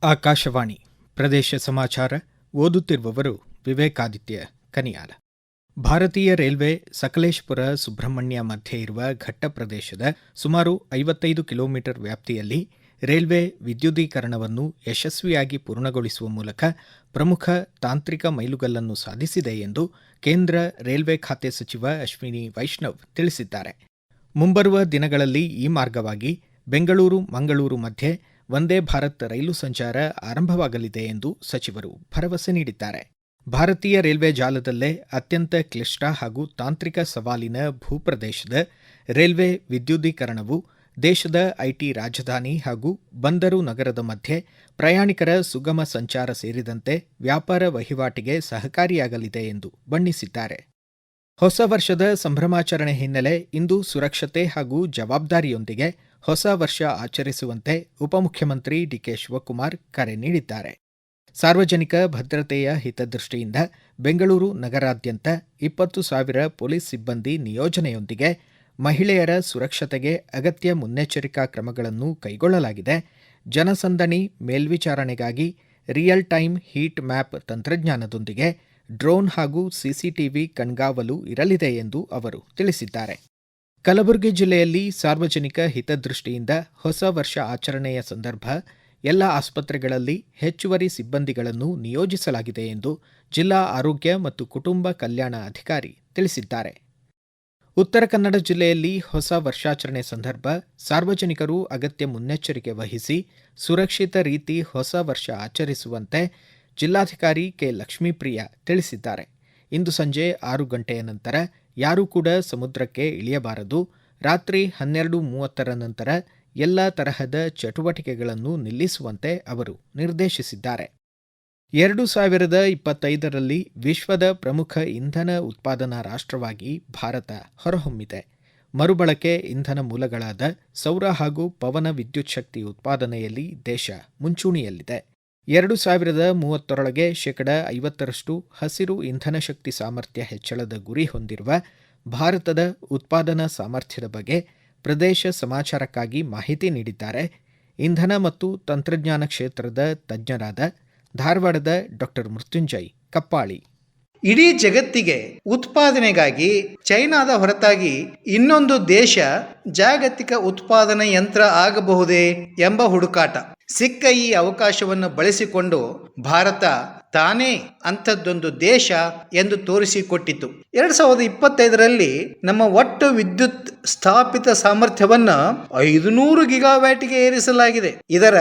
ಆಕಾಶವಾಣಿ ಪ್ರದೇಶ ಸಮಾಚಾರ ಓದುತ್ತಿರುವವರು ವಿವೇಕಾದಿತ್ಯ ಕನಿಯಾಲ. ಭಾರತೀಯ ರೈಲ್ವೆ ಸಕಲೇಶಪುರ ಸುಬ್ರಹ್ಮಣ್ಯ ಮಧ್ಯೆ ಇರುವ ಘಟ್ಟ ಪ್ರದೇಶದ ಸುಮಾರು 55 ಕಿಲೋಮೀಟರ್ ವ್ಯಾಪ್ತಿಯಲ್ಲಿ ರೈಲ್ವೆ ವಿದ್ಯುದೀಕರಣವನ್ನು ಯಶಸ್ವಿಯಾಗಿ ಪೂರ್ಣಗೊಳಿಸುವ ಮೂಲಕ ಪ್ರಮುಖ ತಾಂತ್ರಿಕ ಮೈಲುಗಲ್ಲನ್ನು ಸಾಧಿಸಿದೆ ಎಂದು ಕೇಂದ್ರ ರೈಲ್ವೆ ಖಾತೆ ಸಚಿವ ಅಶ್ವಿನಿ ವೈಷ್ಣವ್ ತಿಳಿಸಿದ್ದಾರೆ. ಮುಂಬರುವ ದಿನಗಳಲ್ಲಿ ಈ ಮಾರ್ಗವಾಗಿ ಬೆಂಗಳೂರು ಮಂಗಳೂರು ಮಧ್ಯೆ ವಂದೇ ಭಾರತ್ ರೈಲು ಸಂಚಾರ ಆರಂಭವಾಗಲಿದೆ ಎಂದು ಸಚಿವರು ಭರವಸೆ ನೀಡಿದ್ದಾರೆ. ಭಾರತೀಯ ರೈಲ್ವೆ ಜಾಲದಲ್ಲೇ ಅತ್ಯಂತ ಕ್ಲಿಷ್ಟ ಹಾಗೂ ತಾಂತ್ರಿಕ ಸವಾಲಿನ ಭೂಪ್ರದೇಶದ ರೈಲ್ವೆ ವಿದ್ಯುದೀಕರಣವು ದೇಶದ ಐಟಿ ರಾಜಧಾನಿ ಹಾಗೂ ಬಂದರು ನಗರದ ಮಧ್ಯೆ ಪ್ರಯಾಣಿಕರ ಸುಗಮ ಸಂಚಾರ ಸೇರಿದಂತೆ ವ್ಯಾಪಾರ ವಹಿವಾಟಿಗೆ ಸಹಕಾರಿಯಾಗಲಿದೆ ಎಂದು ಬಣ್ಣಿಸಿದ್ದಾರೆ. ಹೊಸ ವರ್ಷದ ಸಂಭ್ರಮಾಚರಣೆ ಹಿನ್ನೆಲೆ ಇಂದು ಸುರಕ್ಷತೆ ಹಾಗೂ ಜವಾಬ್ದಾರಿಯೊಂದಿಗೆ ಹೊಸ ವರ್ಷ ಆಚರಿಸುವಂತೆ ಉಪಮುಖ್ಯಮಂತ್ರಿ ಡಿಕೆ ಶಿವಕುಮಾರ್ ಕರೆ ನೀಡಿದ್ದಾರೆ. ಸಾರ್ವಜನಿಕ ಭದ್ರತೆಯ ಹಿತದೃಷ್ಟಿಯಿಂದ ಬೆಂಗಳೂರು ನಗರಾದ್ಯಂತ 20,000 ಪೊಲೀಸ್ ಸಿಬ್ಬಂದಿ ನಿಯೋಜನೆಯೊಂದಿಗೆ ಮಹಿಳೆಯರ ಸುರಕ್ಷತೆಗೆ ಅಗತ್ಯ ಮುನ್ನೆಚ್ಚರಿಕಾ ಕ್ರಮಗಳನ್ನು ಕೈಗೊಳ್ಳಲಾಗಿದೆ. ಜನಸಂದಣಿ ಮೇಲ್ವಿಚಾರಣೆಗಾಗಿ ರಿಯಲ್ ಟೈಮ್ ಹೀಟ್ ಮ್ಯಾಪ್ ತಂತ್ರಜ್ಞಾನದೊಂದಿಗೆ ಡ್ರೋನ್ ಹಾಗೂ ಸಿಸಿಟಿವಿ ಕಣ್ಗಾವಲು ಇರಲಿದೆ ಎಂದು ಅವರು ತಿಳಿಸಿದ್ದಾರೆ. ಕಲಬುರಗಿ ಜಿಲ್ಲೆಯಲ್ಲಿ ಸಾರ್ವಜನಿಕ ಹಿತದೃಷ್ಟಿಯಿಂದ ಹೊಸ ವರ್ಷ ಆಚರಣೆಯ ಸಂದರ್ಭ ಎಲ್ಲ ಆಸ್ಪತ್ರೆಗಳಲ್ಲಿ ಹೆಚ್ಚುವರಿ ಸಿಬ್ಬಂದಿಗಳನ್ನು ನಿಯೋಜಿಸಲಾಗಿದೆ ಎಂದು ಜಿಲ್ಲಾ ಆರೋಗ್ಯ ಮತ್ತು ಕುಟುಂಬ ಕಲ್ಯಾಣ ಅಧಿಕಾರಿ ತಿಳಿಸಿದ್ದಾರೆ. ಉತ್ತರ ಕನ್ನಡ ಜಿಲ್ಲೆಯಲ್ಲಿ ಹೊಸ ವರ್ಷಾಚರಣೆ ಸಂದರ್ಭ ಸಾರ್ವಜನಿಕರು ಅಗತ್ಯ ಮುನ್ನೆಚ್ಚರಿಕೆ ವಹಿಸಿ ಸುರಕ್ಷಿತ ರೀತಿ ಹೊಸ ವರ್ಷ ಆಚರಿಸುವಂತೆ ಜಿಲ್ಲಾಧಿಕಾರಿ ಕೆ. ಲಕ್ಷ್ಮೀಪ್ರಿಯ ತಿಳಿಸಿದ್ದಾರೆ. ಇಂದು ಸಂಜೆ 6 ಗಂಟೆಯ ನಂತರ ಯಾರೂ ಕೂಡ ಸಮುದ್ರಕ್ಕೆ ಇಳಿಯಬಾರದು. ರಾತ್ರಿ 12:30 ನಂತರ ಎಲ್ಲ ತರಹದ ಚಟುವಟಿಕೆಗಳನ್ನು ನಿಲ್ಲಿಸುವಂತೆ ಅವರು ನಿರ್ದೇಶಿಸಿದ್ದಾರೆ. 2025ರಲ್ಲಿ ವಿಶ್ವದ ಪ್ರಮುಖ ಇಂಧನ ಉತ್ಪಾದನಾ ರಾಷ್ಟ್ರವಾಗಿ ಭಾರತ ಹೊರಹೊಮ್ಮಿದೆ. ಮರುಬಳಕೆ ಇಂಧನ ಮೂಲಗಳಾದ ಸೌರ ಹಾಗೂ ಪವನ ವಿದ್ಯುತ್ ಶಕ್ತಿ ಉತ್ಪಾದನೆಯಲ್ಲಿ ದೇಶ ಮುಂಚೂಣಿಯಲ್ಲಿದೆ. 2030ರೊಳಗೆ 50% ಹಸಿರು ಇಂಧನ ಶಕ್ತಿ ಸಾಮರ್ಥ್ಯ ಹೆಚ್ಚಳದ ಗುರಿ ಹೊಂದಿರುವ ಭಾರತದ ಉತ್ಪಾದನಾ ಸಾಮರ್ಥ್ಯದ ಬಗ್ಗೆ ಪ್ರದೇಶ ಸಮಾಚಾರಕ್ಕಾಗಿ ಮಾಹಿತಿ ನೀಡಿದ್ದಾರೆ ಇಂಧನ ಮತ್ತು ತಂತ್ರಜ್ಞಾನ ಕ್ಷೇತ್ರದ ತಜ್ಞರಾದ ಧಾರವಾಡದ ಡಾ. ಮೃತ್ಯುಂಜಯ್ ಕಪ್ಪಾಳಿ. ಇಡೀ ಜಗತ್ತಿಗೆ ಉತ್ಪಾದನೆಗಾಗಿ ಚೈನಾದ ಹೊರತಾಗಿ ಇನ್ನೊಂದು ದೇಶ ಜಾಗತಿಕ ಉತ್ಪಾದನಾ ಯಂತ್ರ ಆಗಬಹುದೇ ಎಂಬ ಹುಡುಕಾಟ. ಸಿಕ್ಕ ಈ ಅವಕಾಶವನ್ನು ಬಳಸಿಕೊಂಡು ಭಾರತ ತಾನೇ ಅಂಥದ್ದೊಂದು ದೇಶ ಎಂದು ತೋರಿಸಿಕೊಟ್ಟಿತು. 2025ರಲ್ಲಿ ನಮ್ಮ ಒಟ್ಟು ವಿದ್ಯುತ್ ಸ್ಥಾಪಿತ ಸಾಮರ್ಥ್ಯವನ್ನು 500 ಗಿಗಾವ್ಯಾಟ್ಗೆ ಏರಿಸಲಾಗಿದೆ. ಇದರ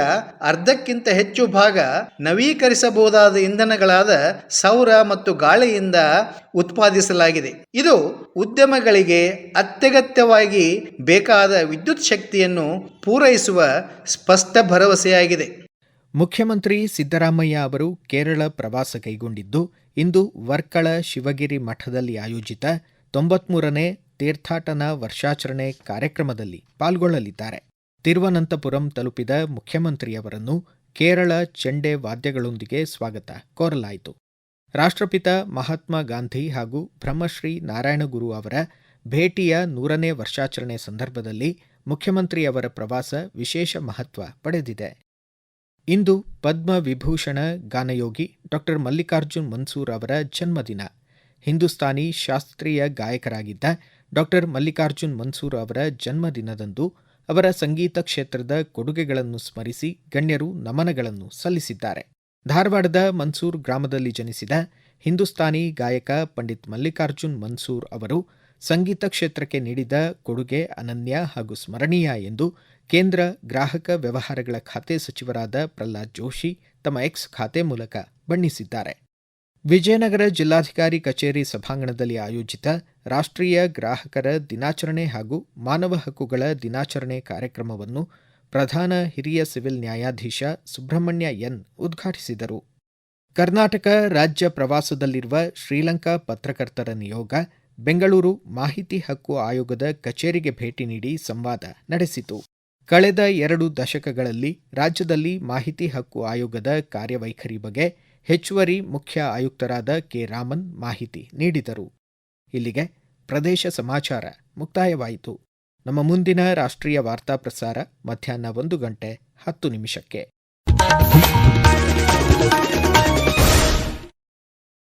ಅರ್ಧಕ್ಕಿಂತ ಹೆಚ್ಚು ಭಾಗ ನವೀಕರಿಸಬಹುದಾದ ಇಂಧನಗಳಾದ ಸೌರ ಮತ್ತು ಗಾಳಿಯಿಂದ ಉತ್ಪಾದಿಸಲಾಗಿದೆ. ಇದು ಉದ್ಯಮಗಳಿಗೆ ಅತ್ಯಗತ್ಯವಾಗಿ ಬೇಕಾದ ವಿದ್ಯುತ್ ಶಕ್ತಿಯನ್ನು ಪೂರೈಸುವ ಸ್ಪಷ್ಟ ಭರವಸೆಯಾಗಿದೆ. ಮುಖ್ಯಮಂತ್ರಿ ಸಿದ್ದರಾಮಯ್ಯ ಅವರು ಕೇರಳ ಪ್ರವಾಸ ಕೈಗೊಂಡಿದ್ದು ಇಂದು ವರ್ಕಳ ಶಿವಗಿರಿ ಮಠದಲ್ಲಿ ಆಯೋಜಿತ 93ನೇ ತೀರ್ಥಾಟನ ವರ್ಷಾಚರಣೆ ಕಾರ್ಯಕ್ರಮದಲ್ಲಿ ಪಾಲ್ಗೊಳ್ಳಲಿದ್ದಾರೆ. ತಿರುವನಂತಪುರಂ ತಲುಪಿದ ಮುಖ್ಯಮಂತ್ರಿಯವರನ್ನು ಕೇರಳ ಚೆಂಡೆ ವಾದ್ಯಗಳೊಂದಿಗೆ ಸ್ವಾಗತ ಕೋರಲಾಯಿತು. ರಾಷ್ಟ್ರಪಿತ ಮಹಾತ್ಮ ಗಾಂಧಿ ಹಾಗೂ ಬ್ರಹ್ಮಶ್ರೀ ನಾರಾಯಣಗುರು ಅವರ ಭೇಟಿಯ 100ನೇ ವರ್ಷಾಚರಣೆ ಸಂದರ್ಭದಲ್ಲಿ ಮುಖ್ಯಮಂತ್ರಿಯವರ ಪ್ರವಾಸ ವಿಶೇಷ ಮಹತ್ವ ಪಡೆದಿದೆ. ಇಂದು ಪದ್ಮ ವಿಭೂಷಣ ಗಾನಯೋಗಿ ಡಾ. ಮಲ್ಲಿಕಾರ್ಜುನ್ ಮನ್ಸೂರ್ ಅವರ ಜನ್ಮದಿನ. ಹಿಂದೂಸ್ತಾನಿ ಶಾಸ್ತ್ರೀಯ ಗಾಯಕರಾಗಿದ್ದ ಡಾ. ಮಲ್ಲಿಕಾರ್ಜುನ್ ಮನ್ಸೂರ್ ಅವರ ಜನ್ಮದಿನದಂದು ಅವರ ಸಂಗೀತ ಕ್ಷೇತ್ರದ ಕೊಡುಗೆಗಳನ್ನು ಸ್ಮರಿಸಿ ಗಣ್ಯರು ನಮನಗಳನ್ನು ಸಲ್ಲಿಸಿದ್ದಾರೆ. ಧಾರವಾಡದ ಮನ್ಸೂರ್ ಗ್ರಾಮದಲ್ಲಿ ಜನಿಸಿದ ಹಿಂದೂಸ್ತಾನಿ ಗಾಯಕ ಪಂಡಿತ್ ಮಲ್ಲಿಕಾರ್ಜುನ್ ಮನ್ಸೂರ್ ಅವರು ಸಂಗೀತ ಕ್ಷೇತ್ರಕ್ಕೆ ನೀಡಿದ ಕೊಡುಗೆ ಅನನ್ಯ ಹಾಗೂ ಸ್ಮರಣೀಯ ಎಂದು ಕೇಂದ್ರ ಗ್ರಾಹಕ ವ್ಯವಹಾರಗಳ ಖಾತೆ ಸಚಿವರಾದ ಪ್ರಹ್ಲಾದ್ ಜೋಶಿ ತಮ್ಮ ಎಕ್ಸ್ ಖಾತೆ ಮೂಲಕ ಬಣ್ಣಿಸಿದ್ದಾರೆ. ವಿಜಯನಗರ ಜಿಲ್ಲಾಧಿಕಾರಿ ಕಚೇರಿ ಸಭಾಂಗಣದಲ್ಲಿ ಆಯೋಜಿತ ರಾಷ್ಟ್ರೀಯ ಗ್ರಾಹಕರ ದಿನಾಚರಣೆ ಹಾಗೂ ಮಾನವ ಹಕ್ಕುಗಳ ದಿನಾಚರಣೆ ಕಾರ್ಯಕ್ರಮವನ್ನು ಪ್ರಧಾನ ಹಿರಿಯ ಸಿವಿಲ್ ನ್ಯಾಯಾಧೀಶ ಸುಬ್ರಹ್ಮಣ್ಯ ಎನ್ ಉದ್ಘಾಟಿಸಿದರು. ಕರ್ನಾಟಕ ರಾಜ್ಯ ಪ್ರವಾಸದಲ್ಲಿರುವ ಶ್ರೀಲಂಕಾ ಪತ್ರಕರ್ತರ ನಿಯೋಗ ಬೆಂಗಳೂರು ಮಾಹಿತಿ ಹಕ್ಕು ಆಯೋಗದ ಕಚೇರಿಗೆ ಭೇಟಿ ನೀಡಿ ಸಂವಾದ ನಡೆಸಿತು. ಕಳೆದ 2 ದಶಕಗಳಲ್ಲಿ ರಾಜ್ಯದಲ್ಲಿ ಮಾಹಿತಿ ಹಕ್ಕು ಆಯೋಗದ ಕಾರ್ಯವೈಖರಿ ಬಗ್ಗೆ ಹೆಚ್ಚುವರಿ ಮುಖ್ಯ ಆಯುಕ್ತರಾದ ಕೆ. ರಾಮನ್ ಮಾಹಿತಿ ನೀಡಿದರು. ಇಲ್ಲಿಗೆ ಪ್ರದೇಶ ಸಮಾಚಾರ ಮುಕ್ತಾಯವಾಯಿತು. ನಮ್ಮ ಮುಂದಿನ ರಾಷ್ಟ್ರೀಯ ವಾರ್ತಾ ಪ್ರಸಾರ ಮಧ್ಯಾಹ್ನ 1:10 ನಿಮಿಷಕ್ಕೆ.